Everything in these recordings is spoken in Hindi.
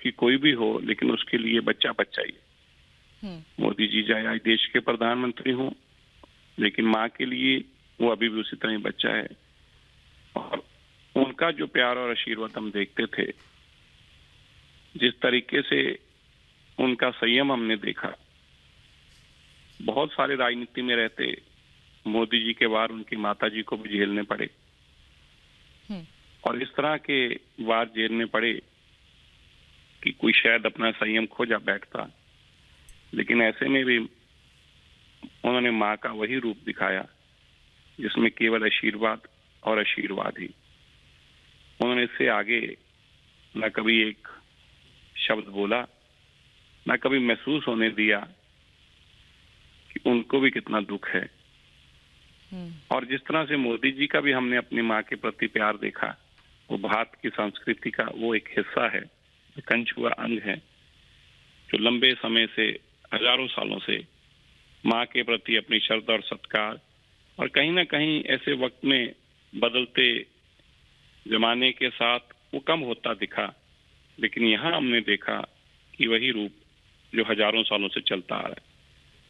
उसकी कोई भी हो, लेकिन उसके लिए बच्चा बच्चा ही है। मोदी जी चाहे आज देश के प्रधानमंत्री हों, लेकिन माँ के लिए वो अभी भी उसी तरह ही बच्चा है। और उनका जो प्यार और आशीर्वाद हम देखते थे, जिस तरीके से उनका संयम हमने देखा, बहुत सारे राजनीति में रहते मोदी जी के वार उनकी माता जी को भी झेलने पड़े, और इस तरह के वार झेलने पड़े कि कोई शायद अपना संयम खो जा बैठता, लेकिन ऐसे में भी उन्होंने माँ का वही रूप दिखाया जिसमें केवल आशीर्वाद और आशीर्वाद ही। उन्होंने इससे आगे न कभी एक शब्द बोला, न कभी महसूस होने दिया कि उनको भी कितना दुख है। और जिस तरह से मोदी जी का भी हमने अपनी माँ के प्रति प्यार देखा, वो भारत की संस्कृति का वो एक हिस्सा है, कंच हुआ अंग है, जो लंबे समय से, हजारों सालों से माँ के प्रति अपनी श्रद्धा और सत्कार, और कहीं ना कहीं ऐसे वक्त में बदलते जमाने के साथ वो कम होता दिखा, लेकिन यहाँ हमने देखा कि वही रूप जो हजारों सालों से चलता आ रहा है।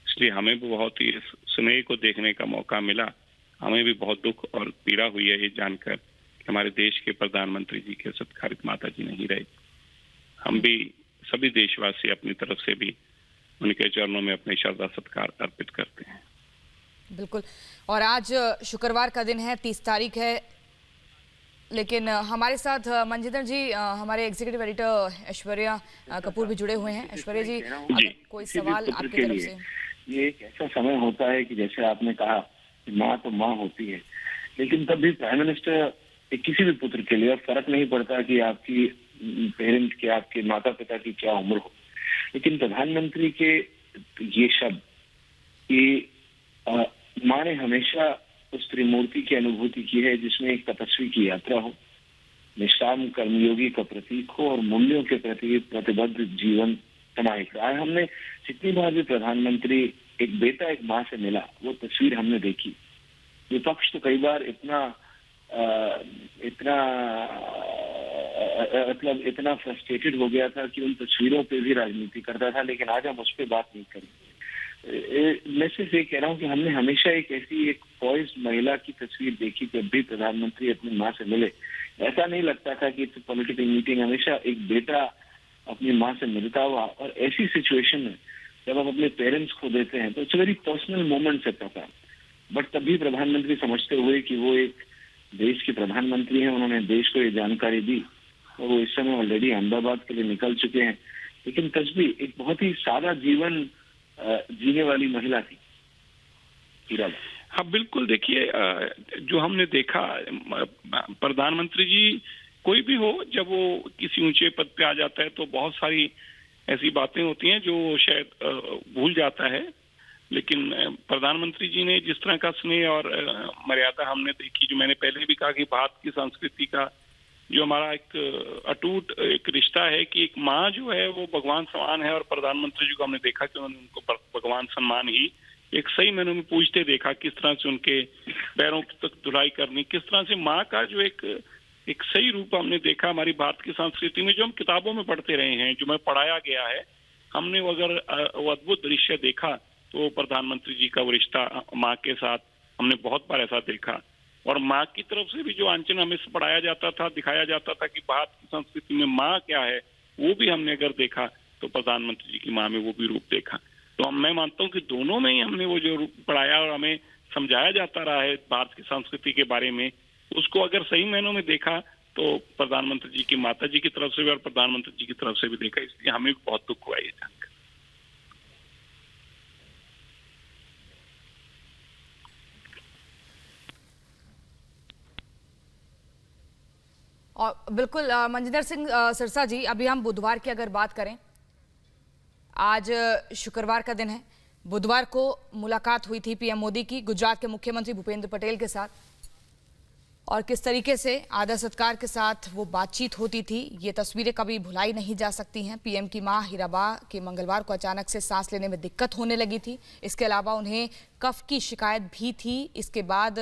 इसलिए हमें भी बहुत ही इस स्नेह को देखने का मौका मिला। हमें भी बहुत दुख और पीड़ा हुई है ये जानकर कि हमारे देश के प्रधानमंत्री जी के सत्कारित माता जी नहीं रहे। हम भी सभी देशवासी अपनी तरफ से भी उनके चरणों में अपने श्रद्धा सत्कार अर्पित करते हैं। बिल्कुल। और आज शुक्रवार का दिन है, 30 तारीख है, लेकिन हमारे साथ मंजिंदर जी, हमारे एग्जीक्यूटिव एडिटर ऐश्वर्या कपूर भी जुड़े हुए हैं। ऐश्वर्या जी, अगर कोई सवाल आपकी तरफ से। ये एक ऐसा समय होता है कि जैसे आपने कहा कि माँ तो माँ होती है, लेकिन तब भी प्राइम मिनिस्टर किसी भी पुत्र के लिए फर्क नहीं पड़ता कि आपकी पेरेंट के, आपके माता पिता की क्या उम्र हो, लेकिन प्रधानमंत्री के ये शब्द कि माँ ने हमेशा उस त्रिमूर्ति की अनुभूति की है जिसमें एक तपस्वी की यात्रा हो, निष्काम कर्मयोगी का प्रतीक हो और मूल्यों के प्रति प्रतिबद्ध जीवन समाहित रहा है। हमने जितनी बार भी प्रधानमंत्री एक बेटा एक माँ से मिला, वो तस्वीर हमने देखी। विपक्ष तो कई बार इतना फ्रस्ट्रेटेड हो गया था कि उन तस्वीरों पे भी राजनीति करता था, लेकिन आज हम उस पर बात नहीं करेंगे। मैं सिर्फ ये कह रहा हूँ कि हमने हमेशा एक पॉइज्ड महिला की तस्वीर देखी जब भी प्रधानमंत्री अपनी माँ से मिले। ऐसा नहीं लगता था कि इट्स पॉलिटिकल मीटिंग, हमेशा एक बेटा अपनी माँ से मिलता हुआ। और ऐसी सिचुएशन में जब आप अपने पेरेंट्स खो देते हैं तो इट्स वेरी पर्सनल मोमेंट है पता, बट तभी प्रधानमंत्री समझते हुए कि वो एक देश के प्रधानमंत्री हैं, उन्होंने देश को ये जानकारी दी और वो इस समय ऑलरेडी अहमदाबाद के लिए निकल चुके हैं। लेकिन तस्वी एक बहुत ही सादा जीवन जीने वाली महिला थी। हाँ बिल्कुल, देखिए जो हमने देखा, प्रधानमंत्री जी कोई भी हो, जब वो किसी ऊंचे पद पे आ जाता है तो बहुत सारी ऐसी बातें होती हैं जो शायद भूल जाता है, लेकिन प्रधानमंत्री जी ने जिस तरह का स्नेह और मर्यादा हमने देखी, जो मैंने पहले भी कहा कि भारत की संस्कृति का जो हमारा एक अटूट एक रिश्ता है कि एक माँ जो है वो भगवान समान है, और प्रधानमंत्री जी को हमने देखा कि उन्होंने उनको भगवान सम्मान ही एक सही मैंने में पूछते देखा, किस तरह से उनके पैरों तक धुलाई करनी, किस तरह से माँ का जो एक सही रूप हमने देखा हमारी भारत की संस्कृति में, जो हम किताबों में पढ़ते रहे हैं, जो हमें पढ़ाया गया है। हमने अगर वो अद्भुत दृश्य देखा तो प्रधानमंत्री जी का वो रिश्ता माँ के साथ हमने बहुत बार ऐसा देखा। और माँ की तरफ से भी जो आंचन हमें पढ़ाया जाता था, दिखाया जाता था कि भारत की संस्कृति में माँ क्या है, वो भी हमने अगर देखा तो प्रधानमंत्री जी की माँ में वो भी रूप देखा। तो मैं मानता हूँ कि दोनों में ही हमने वो जो रूप पढ़ाया और हमें समझाया जाता रहा है भारत की संस्कृति के बारे में, उसको अगर सही मायनों में देखा तो प्रधानमंत्री जी की माता जी की तरफ से भी और प्रधानमंत्री जी की तरफ से भी देखा। इसलिए हमें बहुत दुख हुआ ये जानकर। और बिल्कुल मंजिंदर सिंह सिरसा जी, अभी हम बुधवार की अगर बात करें, आज शुक्रवार का दिन है। बुधवार को मुलाकात हुई थी पीएम मोदी की गुजरात के मुख्यमंत्री भूपेंद्र पटेल के साथ। और किस तरीके से आदर सत्कार के साथ वो बातचीत होती थी, ये तस्वीरें कभी भुलाई नहीं जा सकती हैं। पीएम की मां हीराबा के मंगलवार को अचानक से सांस लेने में दिक्कत होने लगी थी। इसके अलावा उन्हें कफ की शिकायत भी थी। इसके बाद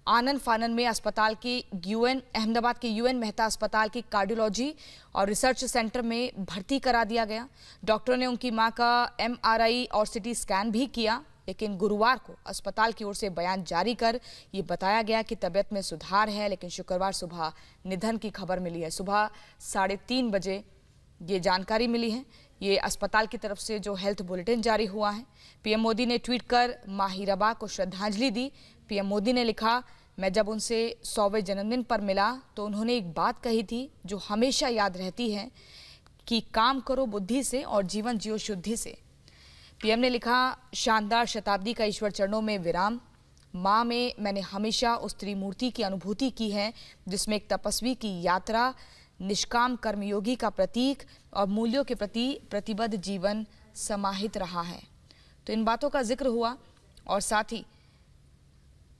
आनन फानन में अस्पताल की अहमदाबाद के यूएन मेहता अस्पताल की कार्डियोलॉजी और रिसर्च सेंटर में भर्ती करा दिया गया। डॉक्टरों ने उनकी मां का MRI और CT स्कैन भी किया, लेकिन गुरुवार को अस्पताल की ओर से बयान जारी कर ये बताया गया कि तबीयत में सुधार है। लेकिन शुक्रवार सुबह निधन की खबर मिली है। सुबह 3:30 बजे ये जानकारी मिली है। ये अस्पताल की तरफ से जो हेल्थ बुलेटिन जारी हुआ है। पीएम मोदी ने ट्वीट कर मां हीराबा को श्रद्धांजलि दी। पीएम मोदी ने लिखा, मैं जब उनसे 100वें जन्मदिन पर मिला तो उन्होंने एक बात कही थी जो हमेशा याद रहती है कि काम करो बुद्धि से और जीवन जियो शुद्धि से। पीएम ने लिखा, शानदार शताब्दी का ईश्वर चरणों में विराम। माँ में मैंने हमेशा उस त्रिमूर्ति की अनुभूति की है जिसमें एक तपस्वी की यात्रा, निष्काम कर्मयोगी का प्रतीक और मूल्यों के प्रति प्रतिबद्ध जीवन समाहित रहा है। तो इन बातों का जिक्र हुआ और साथ ही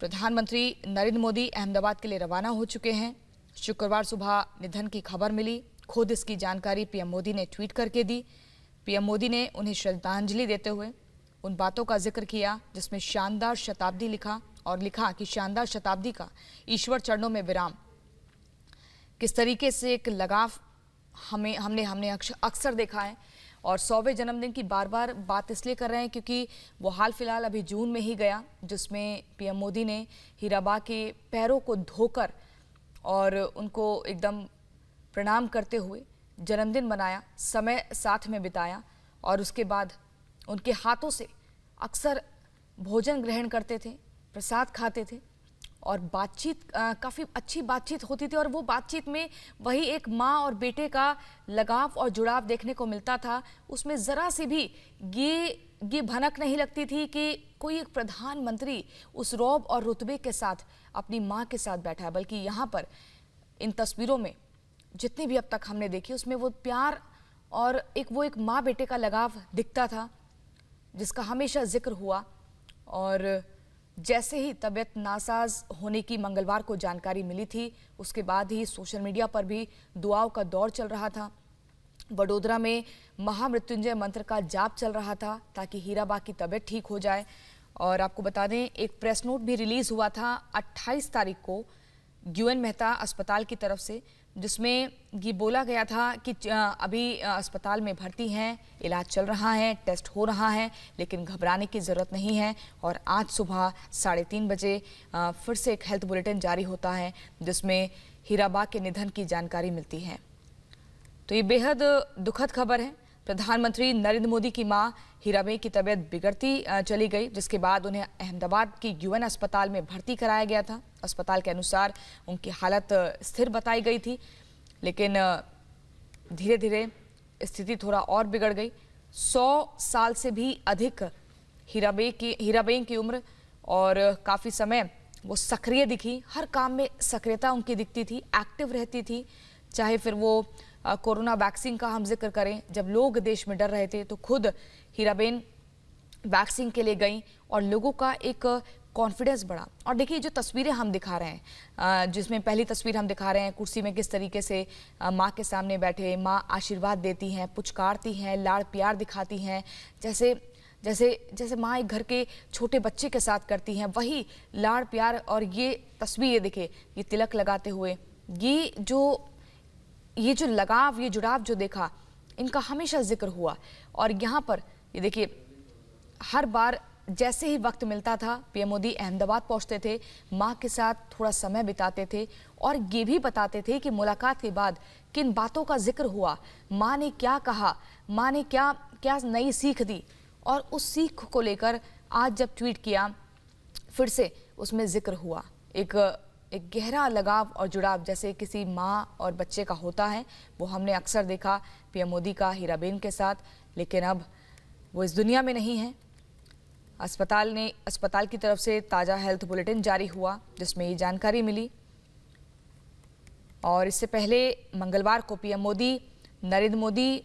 प्रधानमंत्री नरेंद्र मोदी अहमदाबाद के लिए रवाना हो चुके हैं। शुक्रवार सुबह निधन की खबर मिली। खुद इसकी जानकारी पीएम मोदी ने ट्वीट करके दी। पीएम मोदी ने उन्हें श्रद्धांजलि देते हुए उन बातों का जिक्र किया जिसमें शानदार शताब्दी लिखा और लिखा कि शानदार शताब्दी का ईश्वर चरणों में विराम। किस तरीके से एक लगाव हमने अक्सर देखा है। और 100वें जन्मदिन की बार बार बात इसलिए कर रहे हैं क्योंकि वो हाल फिलहाल अभी जून में ही गया, जिसमें पीएम मोदी ने हीराबा के पैरों को धोकर और उनको एकदम प्रणाम करते हुए जन्मदिन मनाया, समय साथ में बिताया और उसके बाद उनके हाथों से अक्सर भोजन ग्रहण करते थे, प्रसाद खाते थे और बातचीत काफ़ी अच्छी बातचीत होती थी। और वो बातचीत में वही एक माँ और बेटे का लगाव और जुड़ाव देखने को मिलता था। उसमें ज़रा से भी ये भनक नहीं लगती थी कि कोई एक प्रधानमंत्री उस रौब और रुतबे के साथ अपनी माँ के साथ बैठा है, बल्कि यहाँ पर इन तस्वीरों में जितनी भी अब तक हमने देखी उसमें वो प्यार और एक माँ बेटे का लगाव दिखता था जिसका हमेशा जिक्र हुआ। और जैसे ही तबीयत नासाज होने की मंगलवार को जानकारी मिली थी, उसके बाद ही सोशल मीडिया पर भी दुआओं का दौर चल रहा था। वडोदरा में महामृत्युंजय मंत्र का जाप चल रहा था ताकि हीराबा की तबीयत ठीक हो जाए। और आपको बता दें, एक प्रेस नोट भी रिलीज हुआ था 28 तारीख को यूएन मेहता अस्पताल की तरफ से, जिसमें ये बोला गया था कि अभी अस्पताल में भर्ती हैं, इलाज चल रहा है, टेस्ट हो रहा है, लेकिन घबराने की ज़रूरत नहीं है। और आज सुबह 3:30 बजे फिर से एक हेल्थ बुलेटिन जारी होता है जिसमें हीराबा के निधन की जानकारी मिलती है। तो ये बेहद दुखद खबर है। प्रधानमंत्री नरेंद्र मोदी की मां हीराबा की तबीयत बिगड़ती चली गई, जिसके बाद उन्हें अहमदाबाद के यूएन अस्पताल में भर्ती कराया गया था। अस्पताल के अनुसार उनकी हालत स्थिर बताई गई थी, लेकिन धीरे धीरे स्थिति थोड़ा और बिगड़ गई। 100 साल से भी अधिक हीराबेन की उम्र और काफ़ी समय वो सक्रिय दिखी, हर काम में सक्रियता उनकी दिखती थी, एक्टिव रहती थी। चाहे फिर वो कोरोना वैक्सीन का हम जिक्र करें, जब लोग देश में डर रहे थे तो खुद हीराबेन वैक्सीन के लिए गई और लोगों का एक कॉन्फिडेंस बढ़ा। और देखिए जो तस्वीरें हम दिखा रहे हैं, जिसमें पहली तस्वीर हम दिखा रहे हैं कुर्सी में किस तरीके से माँ के सामने बैठे माँ आशीर्वाद देती हैं, पुचकारती हैं, लाड़ प्यार दिखाती हैं, जैसे माँ एक घर के छोटे बच्चे के साथ करती हैं, वही लाड़ प्यार। और ये तस्वीर देखिए, ये तिलक लगाते हुए, ये जो लगाव, ये जुड़ाव जो देखा, इनका हमेशा जिक्र हुआ। और यहाँ पर ये देखिए, हर बार जैसे ही वक्त मिलता था पीएम मोदी अहमदाबाद पहुँचते थे, माँ के साथ थोड़ा समय बिताते थे और ये भी बताते थे कि मुलाकात के बाद किन बातों का जिक्र हुआ, माँ ने क्या कहा, माँ ने क्या नई सीख दी। और उस सीख को लेकर आज जब ट्वीट किया, फिर से उसमें जिक्र हुआ। एक गहरा लगाव और जुड़ाव जैसे किसी माँ और बच्चे का होता है, वो हमने अक्सर देखा पीएम मोदी का हीराबेन के साथ। लेकिन अब वो इस दुनिया में नहीं है। अस्पताल की तरफ से ताज़ा हेल्थ बुलेटिन जारी हुआ जिसमें ये जानकारी मिली। और इससे पहले मंगलवार को पीएम मोदी, नरेंद्र मोदी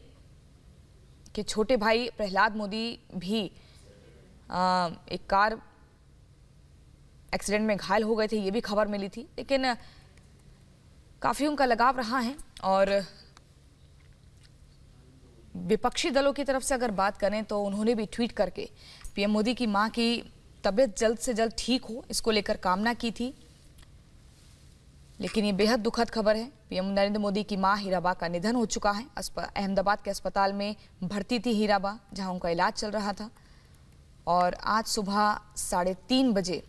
के छोटे भाई प्रहलाद मोदी भी एक कार एक्सीडेंट में घायल हो गए थे, ये भी खबर मिली थी। लेकिन काफ़ी उनका लगाव रहा है। और विपक्षी दलों की तरफ से अगर बात करें तो उन्होंने भी ट्वीट करके पीएम मोदी की मां की तबीयत जल्द से जल्द ठीक हो, इसको लेकर कामना की थी। लेकिन ये बेहद दुखद खबर है। पीएम नरेंद्र मोदी की मां हीराबा का निधन हो चुका है। अहमदाबाद के अस्पताल में भर्ती थी हीराबा, जहां उनका इलाज चल रहा था। और आज सुबह 3:30 बजे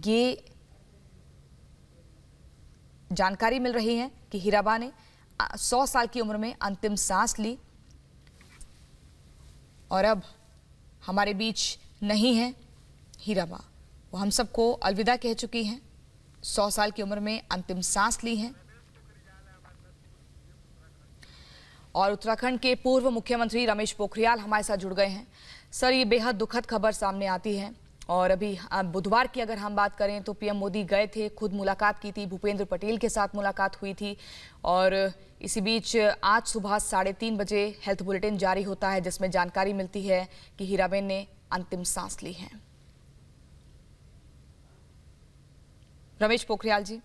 ये जानकारी मिल रही है कि हीराबा ने 100 साल की उम्र में अंतिम सांस ली और अब हमारे बीच नहीं है हीराबा। वो हम सबको अलविदा कह चुकी हैं। 100 साल की उम्र में अंतिम सांस ली है। और उत्तराखंड के पूर्व मुख्यमंत्री रमेश पोखरियाल हमारे साथ जुड़ गए हैं। सर, ये बेहद दुखद खबर सामने आती है। और अभी बुधवार की अगर हम बात करें तो पीएम मोदी गए थे, खुद मुलाकात की थी, भूपेंद्र पटेल के साथ मुलाकात हुई थी। और इसी बीच आज सुबह 3:30 बजे हेल्थ बुलेटिन जारी होता है, जिसमें जानकारी मिलती है कि हीराबेन ने अंतिम सांस ली है। रमेश पोखरियाल जी।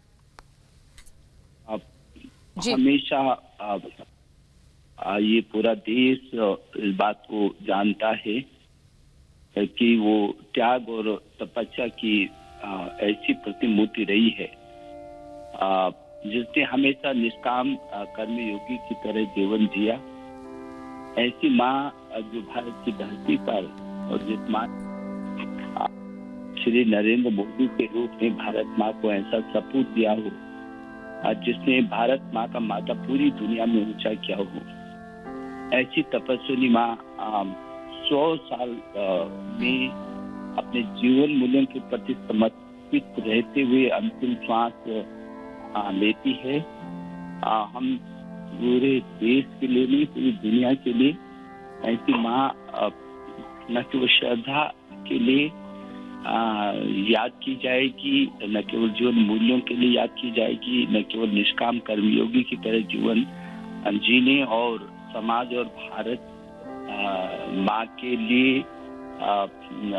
जी हमेशा ये पूरा देश इस बात को जानता है कि वो त्याग और तपस्या की ऐसी प्रतिमूर्ति रही है जिसने हमेशा निष्काम कर्मयोगी की तरह जीवन जिया। ऐसी माँ जो भारत की धरती पर और जिस माँ श्री नरेंद्र मोदी के रूप में भारत माँ को ऐसा सपूत दिया हो, जिसने भारत माँ का माथा पूरी दुनिया में ऊंचा किया हो, ऐसी तपस्विनी माँ 100 साल में अपने जीवन मूल्यों के प्रति समर्पित रहते हुए अंतिम श्वास लेती है। हम पूरे देश के लिए नहीं, पूरी दुनिया के लिए ऐसी माँ न केवल श्रद्धा के लिए याद की जाएगी, न केवल जीवन मूल्यों के लिए याद की जाएगी, न केवल निष्काम कर्मयोगी की तरह जीवन जीने और समाज और भारत माँ के लिए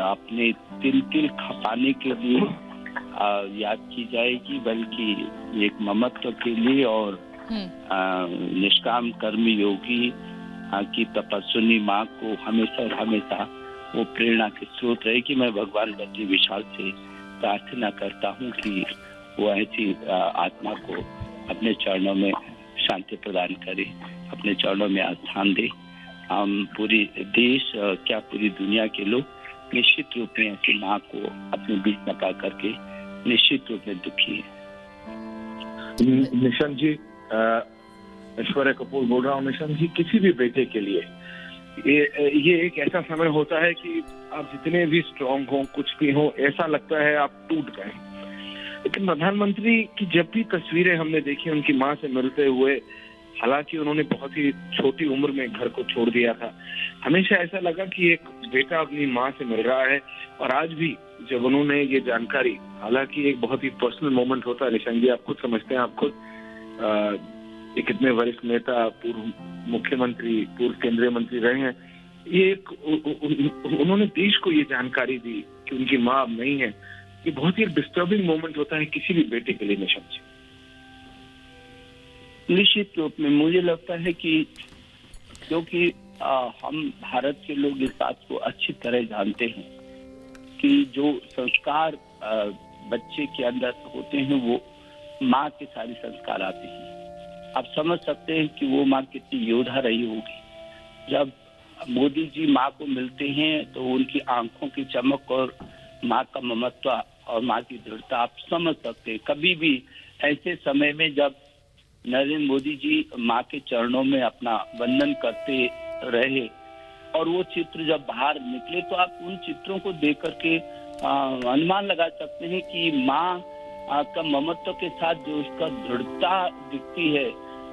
अपने तिल खपाने के लिए याद की जाएगी, बल्कि एक ममत्व के लिए और निष्काम कर्मयोगी की तपस्विनी माँ को हमेशा और हमेशा वो प्रेरणा के स्रोत रहेगी। मैं भगवान बद्री विशाल से प्रार्थना करता हूँ कि वो ऐसी आत्मा को अपने चरणों में शांति प्रदान करे, अपने चरणों में आस्थान दे। हम पूरी देश क्या पूरी दुनिया के लोग निश्चित रूप में ऐसी माँ को अपने बीच न पा करके निश्चित रूप में दुखी है। निशंत जी, ऐश्वर्या कपूर बोल रहा हूँ। निशंत जी, किसी भी बेटे के लिए ये एक ऐसा समय होता है कि आप जितने भी स्ट्रांग हो, कुछ भी हो, ऐसा लगता है आप टूट गए। लेकिन प्रधानमंत्री की जब भी तस्वीरें हमने देखी उनकी माँ से मिलते हुए, हालांकि उन्होंने बहुत ही छोटी उम्र में घर को छोड़ दिया था, हमेशा ऐसा लगा कि एक बेटा अपनी माँ से मिल रहा है। और आज भी जब उन्होंने ये जानकारी, हालांकि एक बहुत ही पर्सनल मोमेंट होता है निशंत जी, आप खुद समझते हैं, आप खुद एक इतने वरिष्ठ नेता, पूर्व मुख्यमंत्री, पूर्व केंद्रीय मंत्री रहे हैं, ये उन्होंने देश को ये जानकारी दी कि उनकी माँ अब नहीं है। ये बहुत ही डिस्टर्बिंग मोमेंट होता है किसी भी बेटे के लिए निशंत जी। निश्चित रूप में मुझे लगता है कि क्योंकि हम भारत के लोग इस बात को अच्छी तरह जानते हैं कि जो संस्कार बच्चे के अंदर होते हैं वो माँ के सारे संस्कार आते हैं। आप समझ सकते हैं कि वो माँ कितनी योद्धा रही होगी। जब मोदी जी माँ को मिलते हैं तो उनकी आंखों की चमक और माँ का ममत्व और माँ की दृढ़ता आप समझ सकते हैं। कभी भी ऐसे समय में जब नरेंद्र मोदी जी माँ के चरणों में अपना वंदन करते रहे और वो चित्र जब बाहर निकले तो आप उन चित्रों को देख करके अनुमान लगा सकते हैं कि माँ का ममत्व के साथ जो उसका दृढ़ता दिखती है।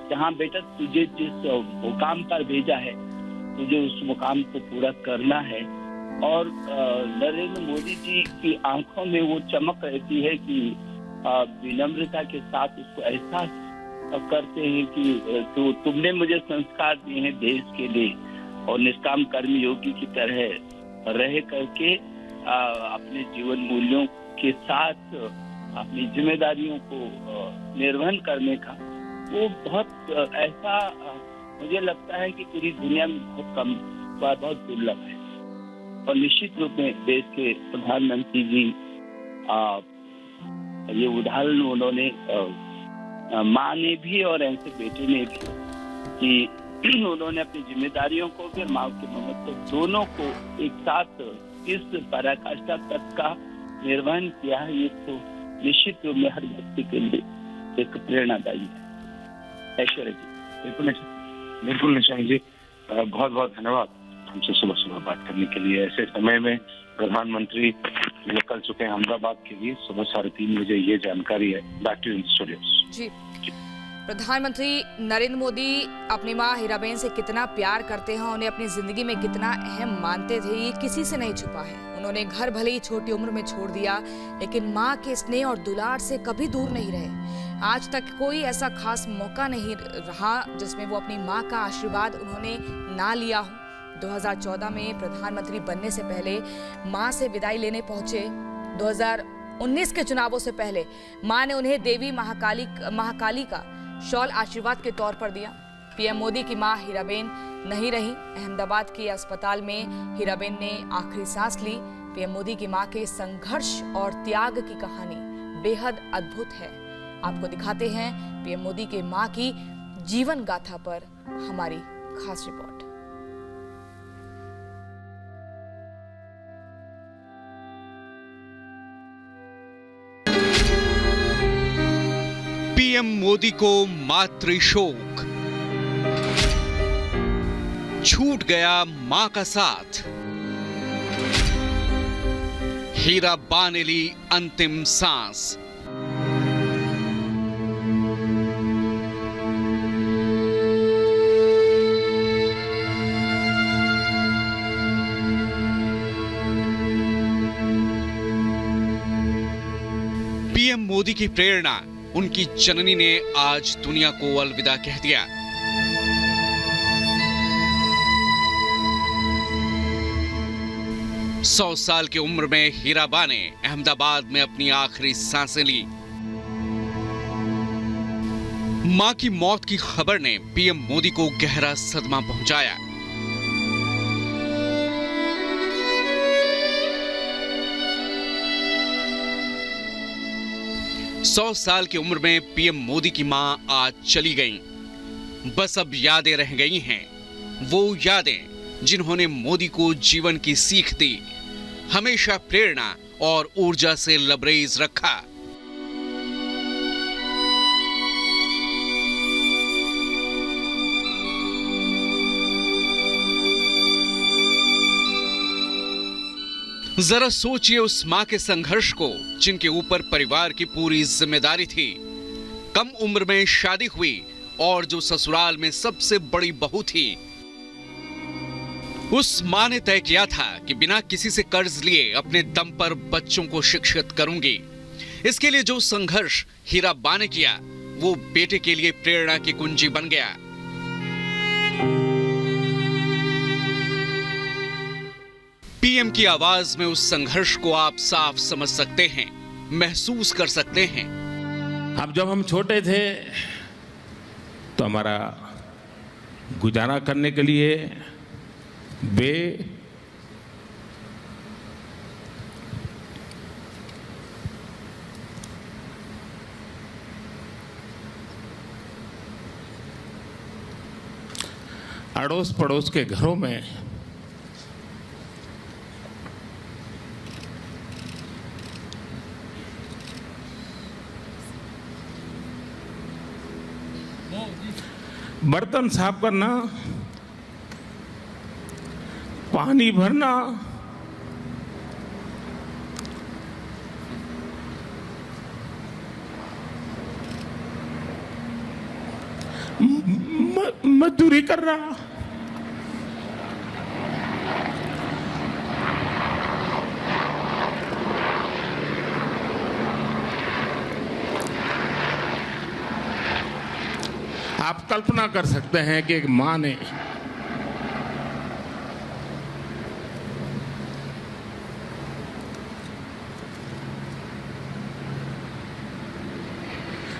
जहाँ बेटा तुझे जिस मुकाम पर भेजा है, तुझे उस मुकाम को पूरा करना है। और नरेंद्र मोदी जी की आंखों में वो चमक रहती है कि विनम्रता के साथ उसको एहसास करते हैं कि तुमने मुझे संस्कार दिए हैं देश के लिए, और निष्काम कर्मयोगी की तरह रह करके अपने जीवन मूल्यों के साथ अपनी जिम्मेदारियों को निर्वहन करने का, वो बहुत ऐसा मुझे लगता है कि पूरी दुनिया में बहुत कम बार, बहुत दुर्लभ है। और निश्चित रूप में देश के प्रधानमंत्री जी ये उदाहरण उन्होंने माँ ने भी और ऐसे बेटे ने भी कि उन्होंने अपनी जिम्मेदारियों को भी और माँ के ममत्व दोनों को एक साथ इस पराकाष्ठा तक का निर्वहन किया है। ये तो निश्चित रूप में हर व्यक्ति के लिए एक प्रेरणादायी है। ऐश्वर्या जी। बिल्कुल निशंक जी, बहुत बहुत धन्यवाद हमसे सुबह सुबह बात करने के लिए। ऐसे समय में प्रधानमंत्री निकल चुके हैं अहमदाबाद के लिए। सुबह 3:30 बजे ये जानकारी है। Back to in studios. जी, प्रधानमंत्री नरेंद्र मोदी अपनी माँ हीराबेन से कितना प्यार करते हैं, उन्हें अपनी जिंदगी में कितना अहम मानते थे, ये किसी से नहीं छुपा है। उन्होंने घर भले ही छोटी उम्र में छोड़ दिया, लेकिन माँ के स्नेह और दुलार से कभी दूर नहीं रहे। आज तक कोई ऐसा खास मौका नहीं रहा जिसमें वो अपनी माँ का आशीर्वाद उन्होंने ना लिया हो। 2014 में प्रधानमंत्री बनने से पहले माँ से विदाई लेने पहुंचे। 2019 के चुनावों से पहले माँ ने उन्हें देवी महाकाली का शॉल आशीर्वाद के तौर पर दिया। पीएम मोदी की मां हीराबेन नहीं रही। अहमदाबाद के अस्पताल में हीराबेन ने आखिरी सांस ली। पीएम मोदी की मां के संघर्ष और त्याग की कहानी बेहद अद्भुत है। आपको दिखाते हैं पीएम मोदी के मां की जीवन गाथा पर हमारी खास रिपोर्ट। पीएम मोदी को मातृशोक, छूट गया मां का साथ। हीराबा ने ली अंतिम सांस। पीएम मोदी की प्रेरणा उनकी जननी ने आज दुनिया को अलविदा कह दिया। सौ साल की उम्र में हीराबा ने अहमदाबाद में अपनी आखिरी सांसें ली। मां की मौत की खबर ने पीएम मोदी को गहरा सदमा पहुंचाया। सौ साल की उम्र में पीएम मोदी की मां आज चली गईं। बस अब यादें रह गई हैं, वो यादें जिन्होंने मोदी को जीवन की सीख दी, हमेशा प्रेरणा और ऊर्जा से लबरेज रखा। जरा सोचिए उस मां के संघर्ष को जिनके ऊपर परिवार की पूरी जिम्मेदारी थी। कम उम्र में शादी हुई और जो ससुराल में सबसे बड़ी बहू थी। उस मां ने तय किया था कि बिना किसी से कर्ज लिए अपने दम पर बच्चों को शिक्षित करूंगी। इसके लिए जो संघर्ष हीराबा ने किया वो बेटे के लिए प्रेरणा की कुंजी बन गया। पीएम की आवाज में उस संघर्ष को आप साफ समझ सकते हैं, महसूस कर सकते हैं। अब जब हम छोटे थे तो हमारा गुजारा करने के लिए वे अड़ोस पड़ोस के घरों में बर्तन साफ करना, पानी भरना, मजदूरी करना, आप कल्पना कर सकते हैं कि एक मां ने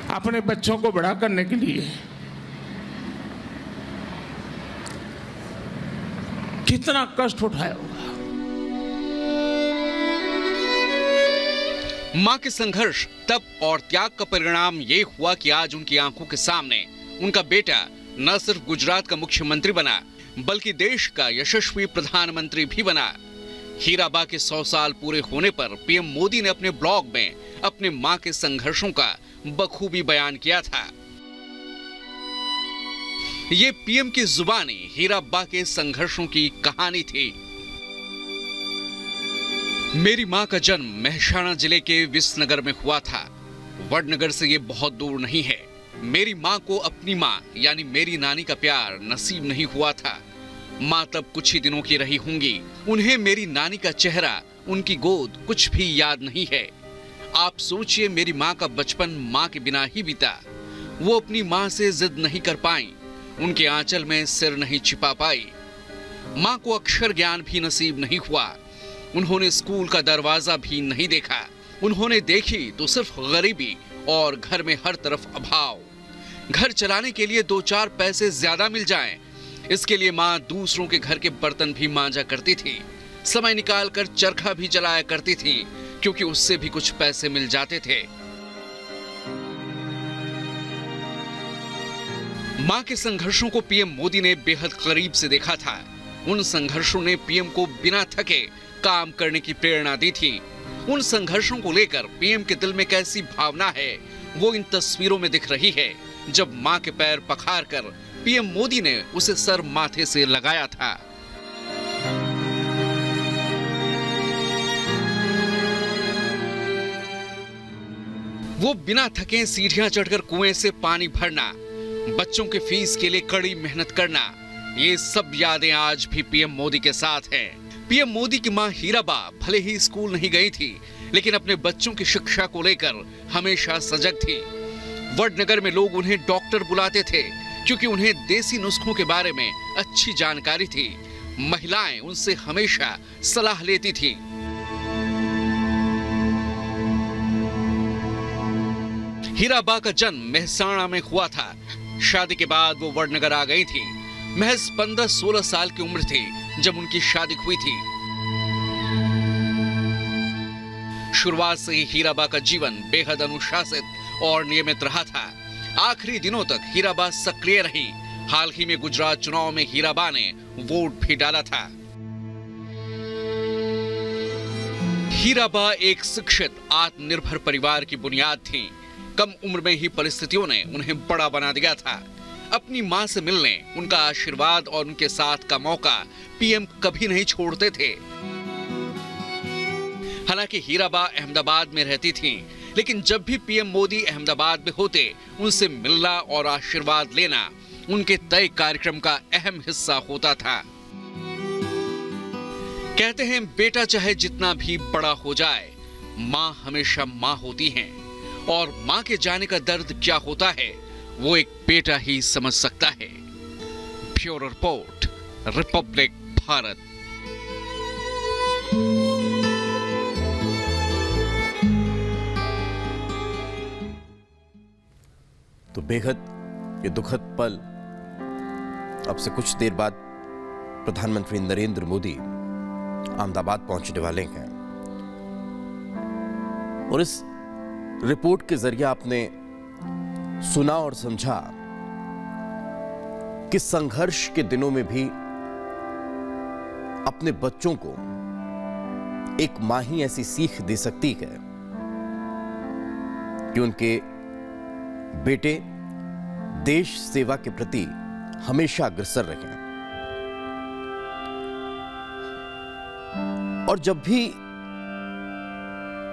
अपने बच्चों को बड़ा करने के लिए कितना कष्ट उठाया होगा। मां के संघर्ष, तप और त्याग का परिणाम ये हुआ कि आज उनकी आंखों के सामने उनका बेटा न सिर्फ गुजरात का मुख्यमंत्री बना, बल्कि देश का यशस्वी प्रधानमंत्री भी बना। हीराबा के 100 साल पूरे होने पर पीएम मोदी ने अपने ब्लॉग में अपने मां के संघर्षों का बखूबी बयान किया था। ये पीएम की जुबानी हीराबा के संघर्षों की कहानी थी। मेरी मां का जन्म मेहसाणा जिले के विसनगर में हुआ था। वडनगर से ये बहुत दूर नहीं है। मेरी मां को अपनी मां यानी मेरी नानी का प्यार नसीब नहीं हुआ था। मां तब कुछ ही दिनों की रही होंगी। उन्हें मेरी नानी का चेहरा, उनकी गोद कुछ भी याद नहीं है। आप सोचिए, मेरी मां का बचपन मां के बिना ही बीता। वो अपनी मां से जिद नहीं कर पाई, उनके आंचल में सिर नहीं छिपा पाई। मां को अक्षर ज्ञान भी नसीब नहीं हुआ। उन्होंने स्कूल का दरवाजा भी नहीं देखा। उन्होंने देखी तो सिर्फ गरीबी और घर में हर तरफ अभाव। घर चलाने के लिए 2-4 पैसे ज्यादा मिल जाएं, इसके लिए मां दूसरों के घर के बर्तन भी मांजा करती थी। समय निकालकर चरखा भी चलाया करती थी, क्योंकि उससे भी कुछ पैसे मिल जाते थे। मां के संघर्षों को पीएम मोदी ने बेहद करीब से देखा था। उन संघर्षों ने पीएम को बिना थके काम करने की प्रेरणा दी थी। उन संघर्षों को लेकर पीएम के दिल में कैसी भावना है, वो इन तस्वीरों में दिख रही है, जब मां के पैर पखार कर पीएम मोदी ने उसे सर माथे से लगाया था। वो बिना थके सीढ़ियां चढ़कर कुएं से पानी भरना, बच्चों के फीस के लिए कड़ी मेहनत करना, ये सब यादें आज भी पीएम मोदी के साथ हैं। पीएम मोदी की मां हीराबा भले ही स्कूल नहीं गई थी, लेकिन अपने बच्चों की शिक्षा को लेकर हमेशा सजग थी। वडनगर में लोग उन्हें डॉक्टर बुलाते थे, क्योंकि उन्हें देसी नुस्खों के बारे में अच्छी जानकारी थी। महिलाएं उनसे हमेशा सलाह लेती थी। हीराबा का जन्म मेहसाणा में हुआ था। शादी के बाद वो वडनगर आ गई थी। महज 15-16 साल की उम्र थी जब उनकी शादी हुई थी। शुरुआत से ही हीराबा का जीवन बेहद अनुशासित और नियमित रहा था। आखिरी दिनों तक हीराबा सक्रिय रही। हाल ही में गुजरात चुनाव में हीराबा ने वोट भी डाला था। हीराबा एक शिक्षित आत्मनिर्भर परिवार की बुनियाद थी। कम उम्र में ही परिस्थितियों ने उन्हें बड़ा बना दिया था। अपनी मां से मिलने, उनका आशीर्वाद और उनके साथ का मौका पीएम कभी नहीं छोड़ते थे। हालांकि हीराबा अहमदाबाद में रहती थीं, लेकिन जब भी पीएम मोदी अहमदाबाद में होते, उनसे मिलना और आशीर्वाद लेना उनके तय कार्यक्रम का अहम हिस्सा होता था। कहते हैं, बेटा चाहे जितना भी बड़ा हो जाए, मां हमेशा मां होती हैं, और मां के जाने का दर्द क्या होता है वो एक बेटा ही समझ सकता है। Bureau report, Republic Bharat. तो बेहद ये दुखद पल अब से कुछ देर बाद प्रधानमंत्री नरेंद्र मोदी अहमदाबाद पहुंचने वाले हैं, और इस रिपोर्ट के जरिए आपने सुना और समझा कि संघर्ष के दिनों में भी अपने बच्चों को एक मां ही ऐसी सीख दे सकती है कि उनके बेटे देश सेवा के प्रति हमेशा अग्रसर रहें। और जब भी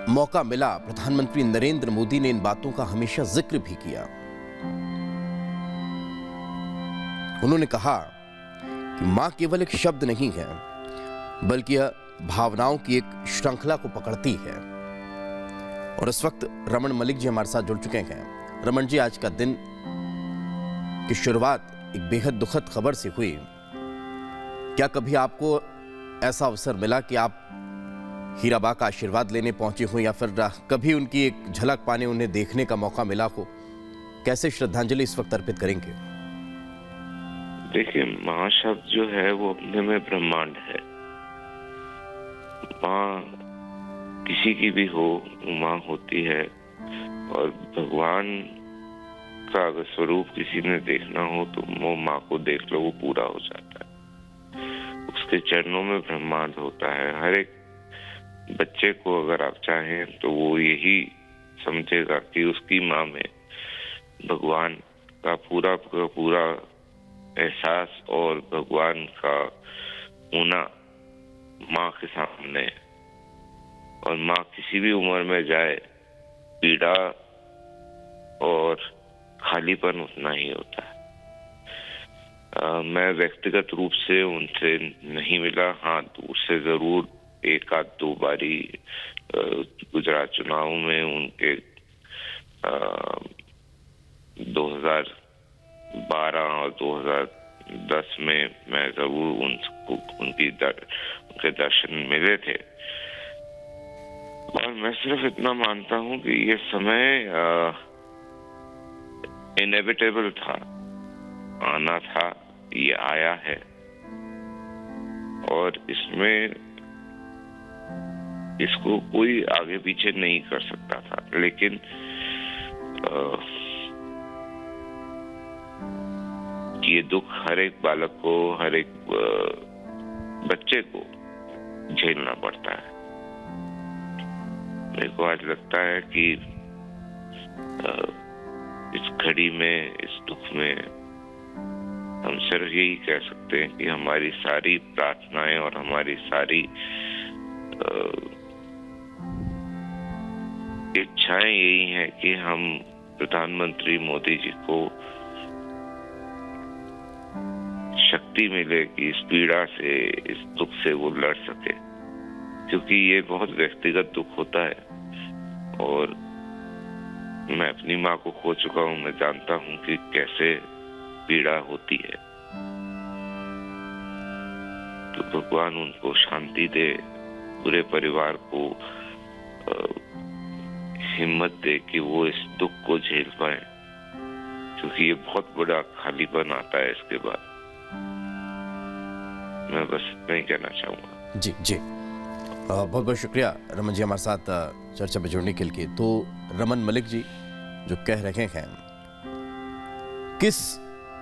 मौका मिला, प्रधानमंत्री नरेंद्र मोदी ने इन बातों का हमेशा जिक्र भी किया। उन्होंने कहा कि मां केवल एक शब्द नहीं है, बल्कि यह भावनाओं की एक श्रृंखला को पकड़ती है। और इस वक्त रमन मलिक जी हमारे साथ जुड़ चुके हैं। रमन जी, आज का दिन की शुरुआत एक बेहद दुखद खबर से हुई। क्या कभी आपको ऐसा अवसर मिला कि आप हीराबा का आशीर्वाद लेने पहुंचे हो, या फिर कभी उनकी एक झलक पाने, उन्हें देखने का मौका मिला हो? कैसे श्रद्धांजलि इस वक्त अर्पित करेंगे? देखिए, माँ शब्द जो है वो अपने में ब्रह्मांड है। माँ किसी की भी हो, वो माँ होती है। और भगवान का अगर स्वरूप किसी ने देखना हो तो वो माँ को देख लो, वो पूरा हो जाता है। उसके चरणों में ब्रह्मांड होता है। हर एक बच्चे को अगर आप चाहें तो वो यही समझेगा कि उसकी माँ में भगवान का पूरा एहसास और भगवान का होना माँ के सामने है। और माँ किसी भी उम्र में जाए, पीड़ा और खालीपन उतना ही होता है। मैं व्यक्तिगत रूप से उनसे नहीं मिला, हाँ दूर से जरूर एक आध दो बारी गुजरात चुनाव में उनके 2012 और 2010 में मैं जरूर उनके दर्शन मिले थे। और मैं सिर्फ इतना मानता हूँ कि ये समय इनएविटेबल था, आना था, ये आया है। और इसमें इसको कोई आगे पीछे नहीं कर सकता था। लेकिन ये दुख हर एक बालक को, हर एक बच्चे को झेलना पड़ता है। मेरे को आज लगता है कि इस घड़ी में, इस दुख में हम सिर्फ यही कह सकते हैं कि हमारी सारी प्रार्थनाएं और हमारी सारी इच्छाएं यही हैं कि हम प्रधानमंत्री मोदी जी को शक्ति मिले कि इस पीड़ा से, इस दुख से वो लड़ सके। क्योंकि ये बहुत व्यक्तिगत दुख होता है और मैं अपनी माँ को खो चुका हूँ। मैं जानता हूँ कि कैसे पीड़ा होती है। तो भगवान उनको शांति दे, पूरे परिवार को हिम्मत दे कि वो इस दुख को झेल पाए, क्योंकि ये बहुत बड़ा खालीपन आता है इसके बाद। मैं बस इतना ही कहना चाहूंगा। जी जी, बहुत बहुत शुक्रिया रमन जी हमारे साथ चर्चा में जुड़ने के लिए। तो रमन मलिक जी जो कह रहे हैं, किस